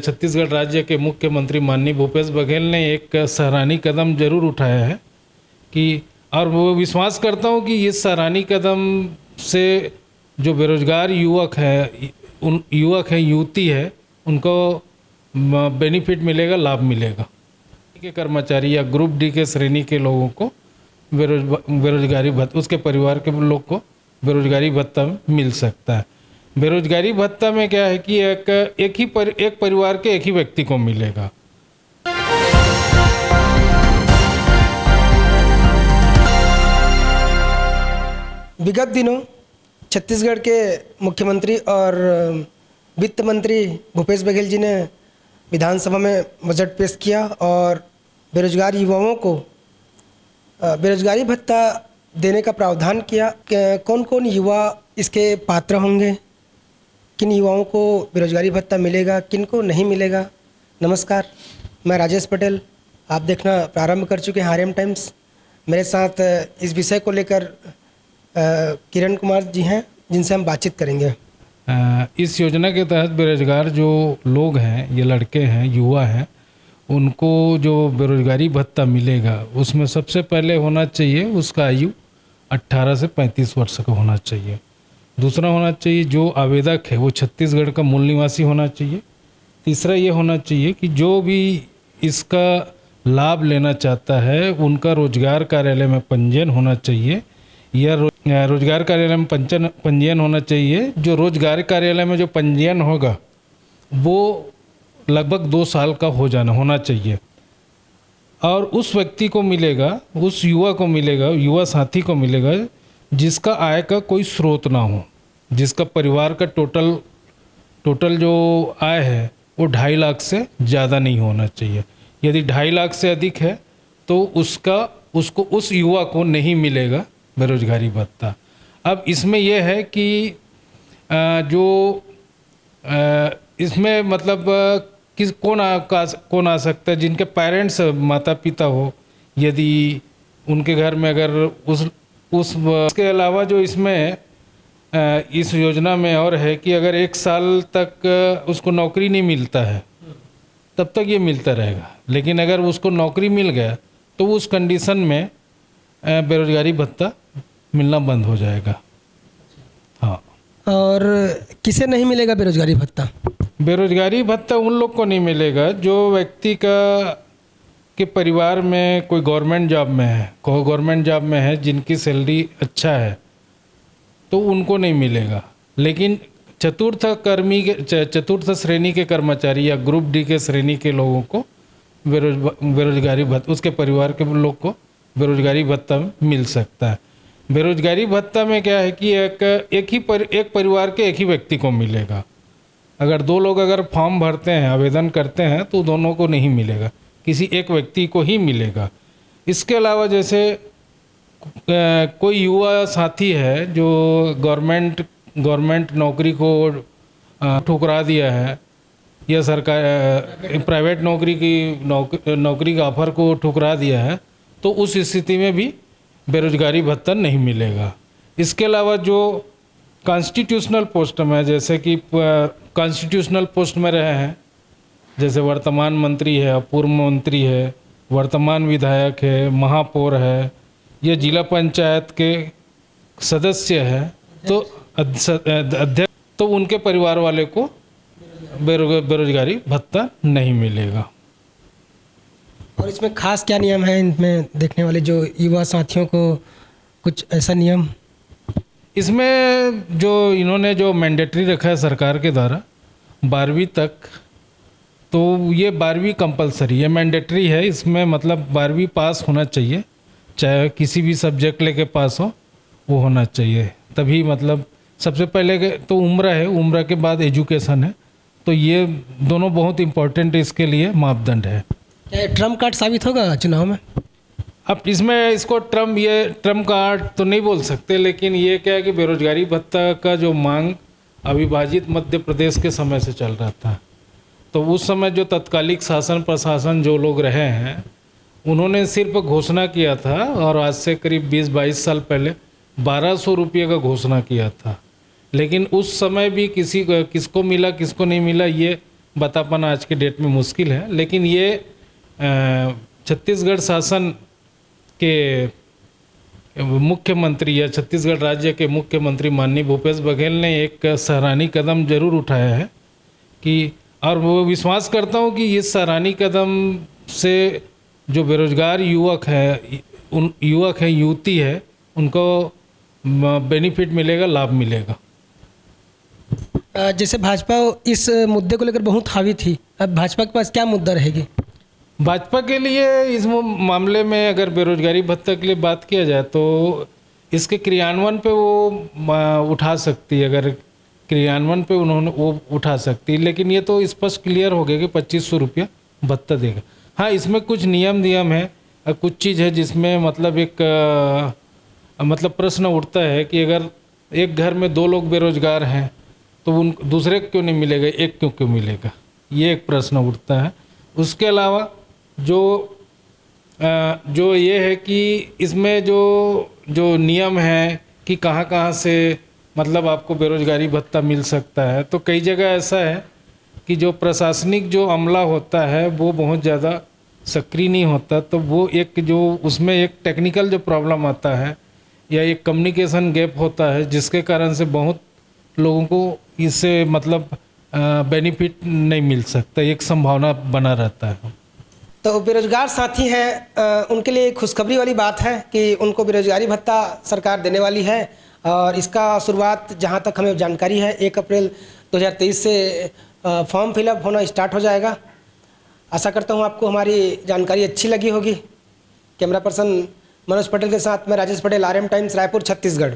छत्तीसगढ़ राज्य के मुख्यमंत्री माननीय भूपेश बघेल ने एक सराहनीय कदम जरूर उठाया है कि, और वो विश्वास करता हूँ कि इस सराहनीय कदम से जो बेरोजगार युवक है युवती है उनको बेनिफिट मिलेगा, लाभ मिलेगा। के कर्मचारी या ग्रुप डी के श्रेणी के लोगों को बेरोजगारी भत्ता, उसके परिवार के लोग को बेरोजगारी भत्ता मिल सकता है। बेरोजगारी भत्ता में क्या है कि एक परिवार के एक ही व्यक्ति को मिलेगा। विगत दिनों छत्तीसगढ़ के मुख्यमंत्री और वित्त मंत्री भूपेश बघेल जी ने विधानसभा में बजट पेश किया और बेरोजगार युवाओं को बेरोजगारी भत्ता देने का प्रावधान किया। कौन कौन युवा इसके पात्र होंगे, किन युवाओं को बेरोजगारी भत्ता मिलेगा, किन को नहीं मिलेगा। नमस्कार, मैं राजेश पटेल, आप देखना प्रारंभ कर चुके हैं आर्यम टाइम्स। मेरे साथ इस विषय को लेकर किरण कुमार जी हैं जिनसे हम बातचीत करेंगे। इस योजना के तहत बेरोजगार जो लोग हैं, ये लड़के हैं, युवा हैं, उनको जो बेरोजगारी भत्ता मिलेगा उसमें सबसे पहले होना चाहिए उसका आयु 18 से 35 वर्ष का होना चाहिए। दूसरा होना चाहिए जो आवेदक है वो छत्तीसगढ़ का मूल निवासी होना चाहिए। तीसरा ये होना चाहिए कि जो भी इसका लाभ लेना चाहता है उनका रोजगार कार्यालय में पंजीयन होना चाहिए, या रोजगार कार्यालय में पंजीयन होना चाहिए। जो रोजगार कार्यालय में जो पंजीयन होगा वो लगभग 2 साल का होना चाहिए। और उस व्यक्ति को मिलेगा, उस युवा को मिलेगा, युवा साथी को मिलेगा जिसका आय का कोई स्रोत ना हो, जिसका परिवार का टोटल जो आय है वो 2.5 लाख से ज़्यादा नहीं होना चाहिए। यदि 2.5 लाख से अधिक है तो उसको उस युवा को नहीं मिलेगा बेरोजगारी भत्ता। अब इसमें यह है कि इसमें मतलब कौन आ सकता है, जिनके पेरेंट्स माता पिता हो, यदि उनके घर में अगर उसके अलावा जो इसमें इस योजना में और है कि अगर 1 साल तक उसको नौकरी नहीं मिलता है तब तक ये मिलता रहेगा, लेकिन अगर उसको नौकरी मिल गया तो उस कंडीशन में बेरोजगारी भत्ता मिलना बंद हो जाएगा। हाँ, और किसे नहीं मिलेगा बेरोजगारी भत्ता? बेरोजगारी भत्ता उन लोग को नहीं मिलेगा जो व्यक्ति के परिवार में कोई गवर्नमेंट जॉब में है जिनकी सैलरी अच्छा है तो उनको नहीं मिलेगा। लेकिन चतुर्थ श्रेणी के कर्मचारी या ग्रुप डी के श्रेणी के लोगों को बेरोजगारी भत्ता, उसके परिवार के लोग को बेरोजगारी भत्ता मिल सकता है। बेरोजगारी भत्ता में क्या है कि एक परिवार के एक ही व्यक्ति को मिलेगा। अगर 2 लोग अगर फॉर्म भरते हैं, आवेदन करते हैं तो दोनों को नहीं मिलेगा, किसी एक व्यक्ति को ही मिलेगा। इसके अलावा जैसे कोई युवा साथी है जो गवर्नमेंट नौकरी को ठुकरा दिया है या सरकार प्राइवेट नौकरी का ऑफर को ठुकरा दिया है तो उस स्थिति में भी बेरोजगारी भत्ता नहीं मिलेगा। इसके अलावा जो कॉन्स्टिट्यूशनल पोस्ट में, जैसे कि कॉन्स्टिट्यूशनल पोस्ट में रहे हैं, जैसे वर्तमान मंत्री है, पूर्व मंत्री है, वर्तमान विधायक है, महापौर है, या जिला पंचायत के सदस्य है तो अध्यक्ष, तो उनके परिवार वाले को बेरोजगारी भत्ता नहीं मिलेगा। और इसमें खास क्या नियम है, इनमें देखने वाले जो युवा साथियों को कुछ ऐसा नियम? इसमें जो इन्होंने जो मैंडेटरी रखा है सरकार के द्वारा 12वीं तक, तो ये 12वीं कंपलसरी है, मैंडेटरी है। इसमें मतलब 12वीं पास होना चाहिए, चाहे किसी भी सब्जेक्ट लेके पास हो वो होना चाहिए, तभी मतलब सबसे पहले तो उम्र है, उम्र के बाद एजुकेशन है, तो ये दोनों बहुत इम्पोर्टेंट इसके लिए मापदंड है। क्या ट्रम्प कार्ड साबित होगा चुनाव में? अब इसमें इसको ट्रम्प कार्ड तो नहीं बोल सकते, लेकिन ये क्या है कि बेरोजगारी भत्ता का जो मांग अविभाजित मध्य प्रदेश के समय से चल रहा था, तो उस समय जो तत्कालिक शासन प्रशासन जो लोग रहे हैं उन्होंने सिर्फ घोषणा किया था, और आज से करीब 20-22 साल पहले 1200 रुपये का घोषणा किया था। लेकिन उस समय भी किसको मिला किसको नहीं मिला ये बता पाना आज के डेट में मुश्किल है। लेकिन ये छत्तीसगढ़ शासन के मुख्यमंत्री या छत्तीसगढ़ राज्य के मुख्यमंत्री माननीय भूपेश बघेल ने एक सराहनीय कदम जरूर उठाया है कि, और वो विश्वास करता हूँ कि इस सराहनीय कदम से जो बेरोजगार युवक है युवती है उनको बेनिफिट मिलेगा, लाभ मिलेगा। जैसे भाजपा इस मुद्दे को लेकर बहुत हावी थी, अब भाजपा के पास क्या मुद्दा रहेगी? भाजपा के लिए इस मामले में अगर बेरोजगारी भत्ता के लिए बात किया जाए तो इसके क्रियान्वयन पे वो उठा सकती है, अगर क्रियान्वयन पे उन्होंने वो उठा सकती है। लेकिन ये तो स्पष्ट क्लियर हो गया कि 2500 रुपया भत्ता देगा। हाँ, इसमें कुछ नियम है, कुछ चीज़ है जिसमें मतलब एक मतलब प्रश्न उठता है कि अगर एक घर में 2 लोग बेरोजगार हैं तो उन दूसरे को क्यों नहीं मिलेगा, एक क्यों मिलेगा, ये एक प्रश्न उठता है। उसके अलावा जो ये है कि इसमें जो नियम है कि कहाँ से मतलब आपको बेरोजगारी भत्ता मिल सकता है, तो कई जगह ऐसा है कि जो प्रशासनिक जो अमला होता है वो बहुत ज़्यादा सक्रिय नहीं होता, तो वो एक जो उसमें एक टेक्निकल जो प्रॉब्लम आता है या एक कम्युनिकेशन गैप होता है जिसके कारण से बहुत लोगों को इससे मतलब बेनिफिट नहीं मिल सकता, एक संभावना बना रहता है। तो बेरोजगार साथी हैं उनके लिए खुशखबरी वाली बात है कि उनको बेरोजगारी भत्ता सरकार देने वाली है, और इसका शुरुआत जहां तक हमें जानकारी है 1 अप्रैल 2023 से फॉर्म फिलअप होना स्टार्ट हो जाएगा। आशा करता हूं आपको हमारी जानकारी अच्छी लगी होगी। कैमरा पर्सन मनोज पटेल के साथ मैं राजेश पटेल, RM टाइम्स, रायपुर, छत्तीसगढ़।